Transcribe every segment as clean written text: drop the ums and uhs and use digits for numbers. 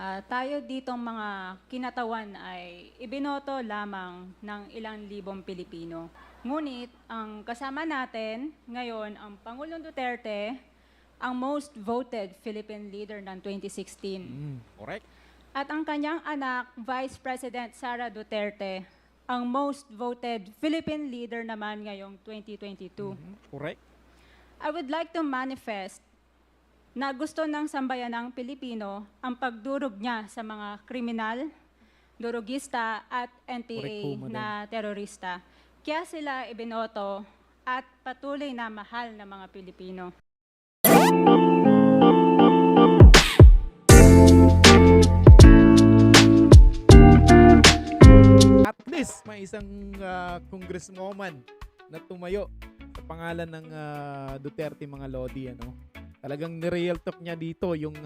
Tayo ditong mga kinatawan ay ibinoto lamang ng ilang libong Pilipino. Ngunit ang kasama natin ngayon ang Pangulong Duterte, ang most voted Philippine leader ng 2016. Correct. At ang kanyang anak, Vice President Sara Duterte, ang most voted Philippine leader naman ngayong 2022. Correct. I would like to manifest na gusto ng sambayanang Pilipino ang pagdurog niya sa mga kriminal, durugista at NPA Correct po, madam. na terorista. Kaya sila ibinoto at patuloy na mahal ng mga Pilipino. At least may isang congresswoman na tumayo sa pangalan ng Duterte, mga Lodi, ano. Talagang ni-real talk niya dito yung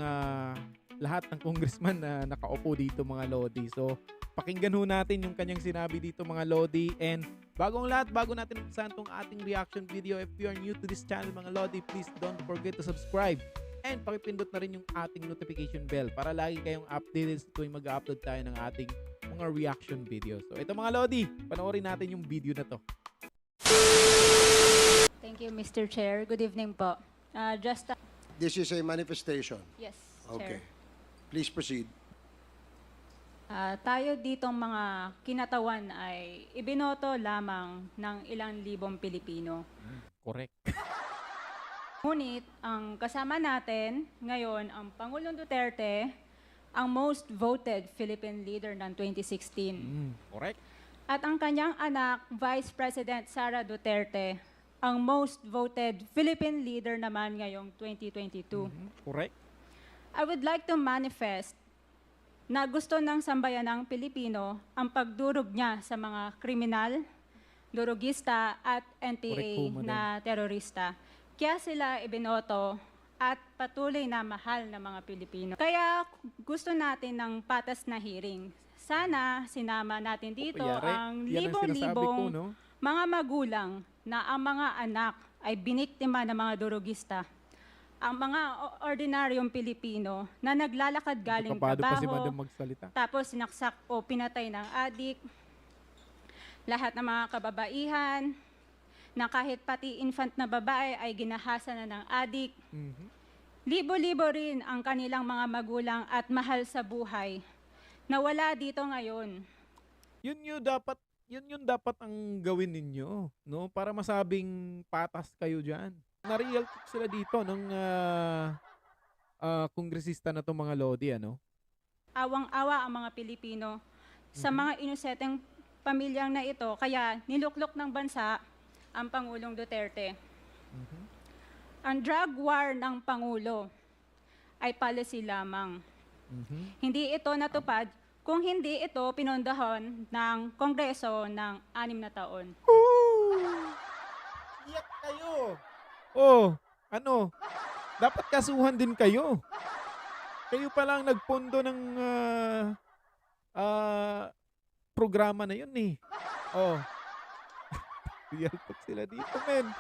lahat ng congressman na nakaupo dito, mga Lodi. So, pakinggan ho natin yung kanyang sinabi dito, mga Lodi. And bago ang lahat, bago natin umpisahan tong ating reaction video, if you are new to this channel, mga Lodi, please don't forget to subscribe. And pakipindot na rin yung ating notification bell para lagi kayong updated tuwing mag-upload tayo ng ating mga reaction videos. So, ito, mga Lodi, panoorin natin yung video na to. Thank you, Mr. Chair. Good evening po. This is a manifestation. Yes, Okay. Chair. Please proceed. Tayo ditong mga kinatawan ay ibinoto lamang ng ilang libong Pilipino. Correct. Ngunit ang kasama natin ngayon ang Pangulong Duterte, ang most voted Philippine leader ng 2016. Correct. At ang kanyang anak, Vice President Sara Duterte, ang most voted Philippine leader naman ngayong 2022. Correct. I would like to manifest na gusto ng sambayanang Pilipino ang pagdurog niya sa mga kriminal, durugista at NPA Correct po, madam. na terorista. Kaya sila ibinoto at patuloy na mahal ng mga Pilipino. Kaya gusto natin ng patas na hearing. Sana sinama natin dito Yari, ang yan ang sinasabi ko, libong-libong no? mga magulang na ang mga anak ay biniktima ng mga durugista. Ang mga ordinaryong Pilipino na naglalakad galing Kapado pa si trabaho, Madam magsalita. tapos sinaksak o pinatay ng adik, lahat ng mga kababaihan, na kahit pati infant na babae ay ginahasa na ng adik. Libo-libo rin ang kanilang mga magulang at mahal sa buhay na wala dito ngayon. Yun dapat ang gawin ninyo, no? Para masabing patas kayo diyan. Na-real talk sila dito ng kongresista na to, mga Lodi, ano? Awang-awa ang mga Pilipino sa mga inuseteng pamilyang na ito, kaya niluklok ng bansa ang Pangulong Duterte. Ang drug war ng Pangulo ay policy lamang. Hindi ito natupad kung hindi ito pinondohan ng Kongreso ng 6 na taon. Iyak kayo! Oh, ano? Dapat kasuhan din kayo. Kayo pa lang nagpondo ng programa na yun eh. Oh. Real talk sila dito, men.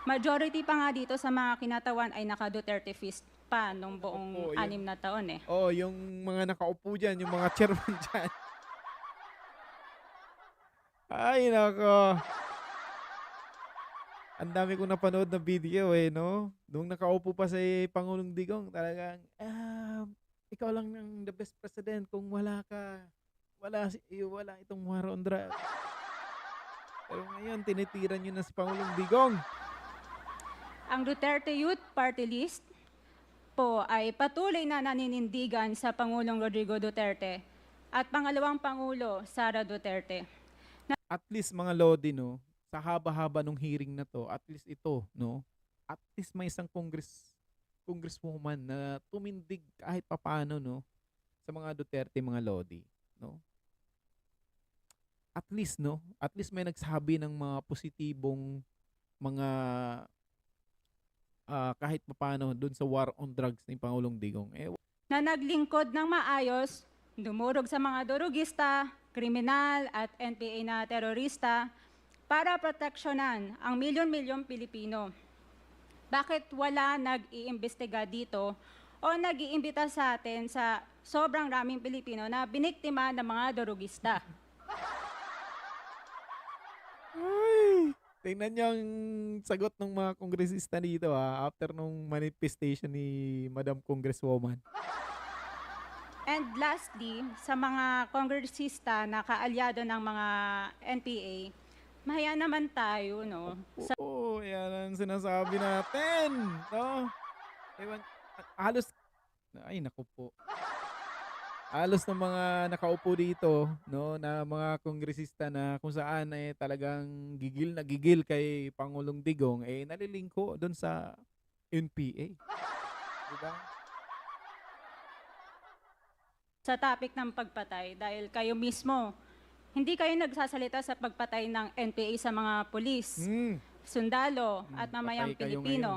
Majority pa nga dito sa mga kinatawan ay naka-Duterte fist pa nung buong Opo, yan. 6 na taon eh. Oh, yung mga nakaupo dyan, yung mga chairman dyan. Ay, nako. Ang dami kong napanood na video eh, no? Nung nakaupo pa si Pangulong Digong, talagang, ikaw lang ng the best president kung wala ka. Wala itong war on drugs. Pero ngayon, tinitira nyo na si Pangulong Digong. Ang Duterte Youth Party List po ay patuloy na naninindigan sa Pangulong Rodrigo Duterte at pangalawang Pangulo, Sara Duterte. At least, mga Lodi, no? Sa haba-haba nung hearing na to, at least ito, no? At least may isang congresswoman na tumindig kahit papaano, no? Sa mga Duterte, mga Lodi, no? At least, no? At least may nagsabi ng mga positibong mga kahit papaano dun sa war on drugs ni Pangulong Digong. Na naglingkod ng maayos, dumurog sa mga durugista, kriminal at NPA na terorista para proteksyonan ang milyon-milyong Pilipino. Bakit wala nag-iimbestiga dito o nag-iimbita sa atin sa sobrang raming Pilipino na biniktima ng mga durugista. Ay, tingnan niyo ang sagot ng mga kongresista dito after nung manifestation ni Madam Congresswoman. And lastly, sa mga kongresista na kaalyado ng mga NPA, mahaya naman tayo, no? Oo, yan ang sinasabi natin. No? Ewan, halos, ay naku po. Halos ng mga nakaupo dito, no, na mga kongresista na kung saan talagang gigil na gigil kay Pangulong Digong, nalilingko doon sa NPA. Diba? Sa topic ng pagpatay dahil kayo mismo, hindi kayo nagsasalita sa pagpatay ng NPA sa mga pulis, sundalo at mamayang patay kayo Pilipino.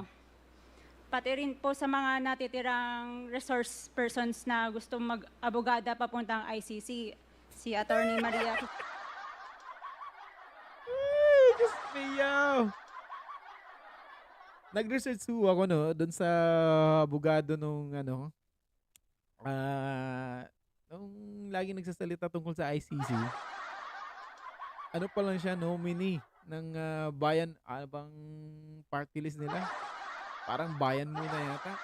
Pati rin po sa mga natitirang resource persons na gusto mag-abogada papuntang ICC, si Attorney Maria. Ay, Diyos mio! Nag-research po ako, no, doon sa abogado nung nung lagi nagsasalita tungkol sa ICC. Ano pa lang siya, nominee ng bayan, bang party list nila? Parang bayan muna yata.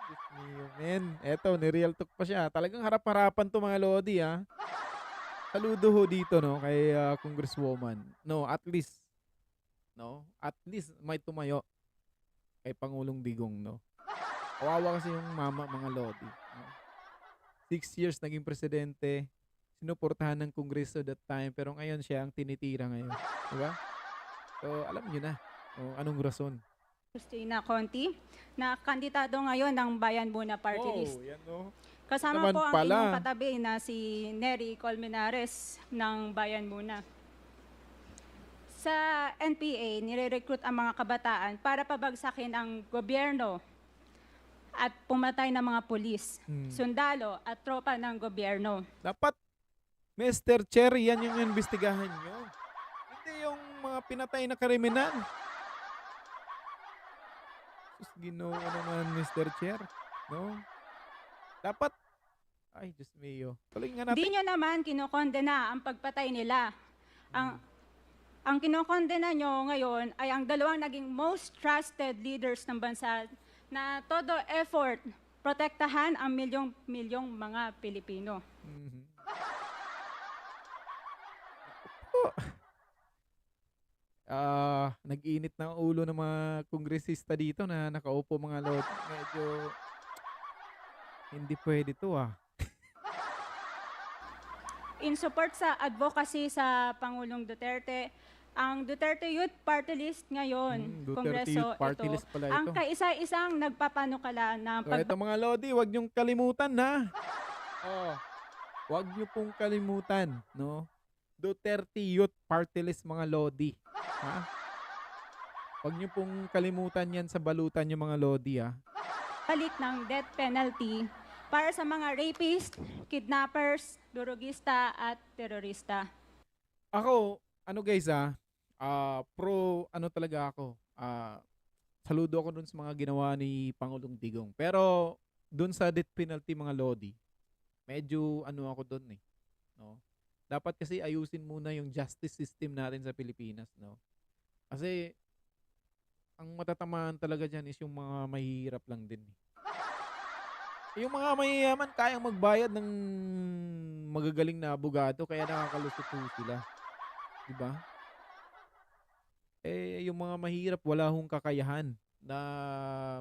Diyos mio, men. Eto, ni-real talk pa siya. Talagang harap-harapan to mga lodi, Saludo ho dito, no, kay Congresswoman. No, at least may tumayo kay Pangulong Digong, no. Kawawa kasi yung mama, mga lodi. No? 6 years naging presidente, sinuportahan ng Kongreso that time, pero ngayon siya ang tinitira ngayon. Diba? So, alam niyo na anong rason. Justina Conti, na kandidato ngayon ng Bayan Muna Party List. Yan, no? Kasama naman po ang pala. inyong katabi na si Nery Colmenares ng Bayan Muna. Sa NPA, nire-recruit ang mga kabataan para pabagsakin ang gobyerno at pumatay ng mga pulis, sundalo at tropa ng gobyerno. Dapat, Mr. Chair, yan yung investigahan nyo. Hindi yung mga pinatay na kriminal. Sus, Ginoo naman, Mr. Chair. No? Dapat, ay, Diyos mio. Tuloy nga natin. Hindi nyo naman kinokondena ang pagpatay nila. Ang kinokondena nyo ngayon ay ang dalawang naging most trusted leaders ng bansa na todo effort protektahan ang milyong-milyong mga Pilipino. Nag-init ng ulo ng mga kongresista dito na nakaupo mga lord. Medyo hindi pwede to In support sa advocacy sa Pangulong Duterte, ang Duterte Youth Party List ngayon, Duterte Kongreso, Youth Party ito, List pala ang ito. kaisa-isang nagpapanukala na So, eto mga lodi, wag niyong kalimutan wag niyo pong kalimutan, no? Duterte Youth Party List mga lodi. Wag niyo pong kalimutan yan sa balutan yung mga lodi, balik ng death penalty para sa mga rapist, kidnappers, durugista at terorista. Ako, guys pro talaga ako. Saludo ako dun sa mga ginawa ni Pangulong Digong. Pero dun sa death penalty mga lodi, medyo ako dun no? Dapat kasi ayusin muna yung justice system natin sa Pilipinas, no? Kasi ang matatamaan talaga dyan is yung mga mahihirap lang din. Yung mga mayayaman kayang magbayad ng magagaling na abogado kaya nakakalusot sila. Diba? Yung mga mahirap wala hong kakayahan na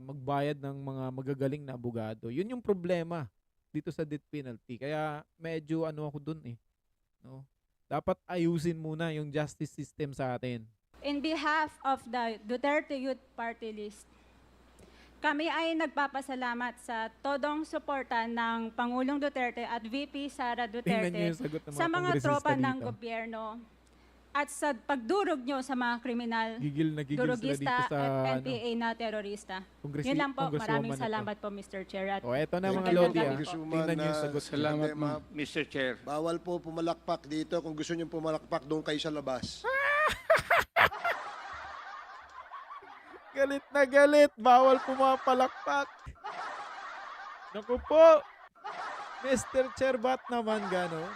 magbayad ng mga magagaling na abogado. Yun yung problema dito sa death penalty. Kaya medyo ako dun no? Dapat ayusin muna yung justice system sa atin. In behalf of the Duterte Youth Party List, kami ay nagpapasalamat sa todong suporta ng Pangulong Duterte at VP Sara Tingnan niyo Duterte yung sagot ng mga sa mga kongresista tropa ng dito. gobyerno at sa pagdurog nyo sa mga kriminal, Gigil na gigil sila dito durugista sa at NPA na terorista. Yun lang po. Maraming salamat po, Mr. Chair. At Eto na mga Magandang lodi gabi. Tingnan niyo yung sagot. Salamat, Ma'am. Mr. Chair. Bawal po pumalakpak dito. Kung gusto niyo pumalakpak, doon kayo sa labas. Galit na galit. Bawal pumapalakpak. Naku po, Mr. Chair, ba't naman gano'n?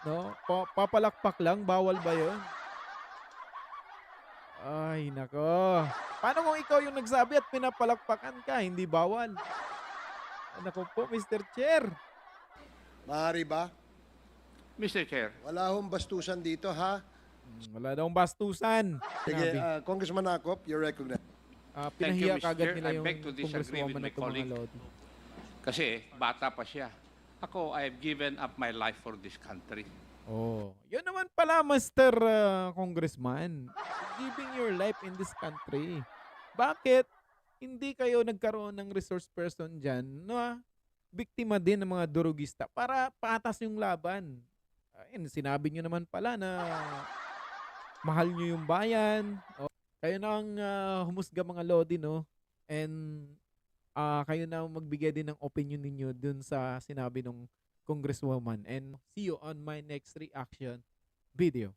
No? Papalakpak lang, bawal ba yun? Ay, nako. Paano kung ikaw yung nagsabi at pinapalakpakan ka, hindi bawal? Ay, naku po, Mr. Chair. Maaari ba? Mr. Chair, Wala hong bastusan dito, ha? Wala daw bastusan. Sige, Sinabi. Congressman Acop, you're recognized. Thank you, Pinahiya Mr. kagad Chair. nila I yung beg to disagree with congresswoman my at yung mga colleague. lodi. kasi bata pa siya. Ako, I have given up my life for this country. Oh, yun naman pala, Mr. Congressman. Giving your life in this country. Bakit hindi kayo nagkaroon ng resource person dyan na biktima din ng mga durugista para patas yung laban? Ayun, sinabi nyo naman pala na mahal nyo yung bayan. O, kayo na ang humusga mga lodi, no? And kayo na ang magbigay din ng opinion ninyo dun sa sinabi ng congresswoman. And see you on my next reaction video.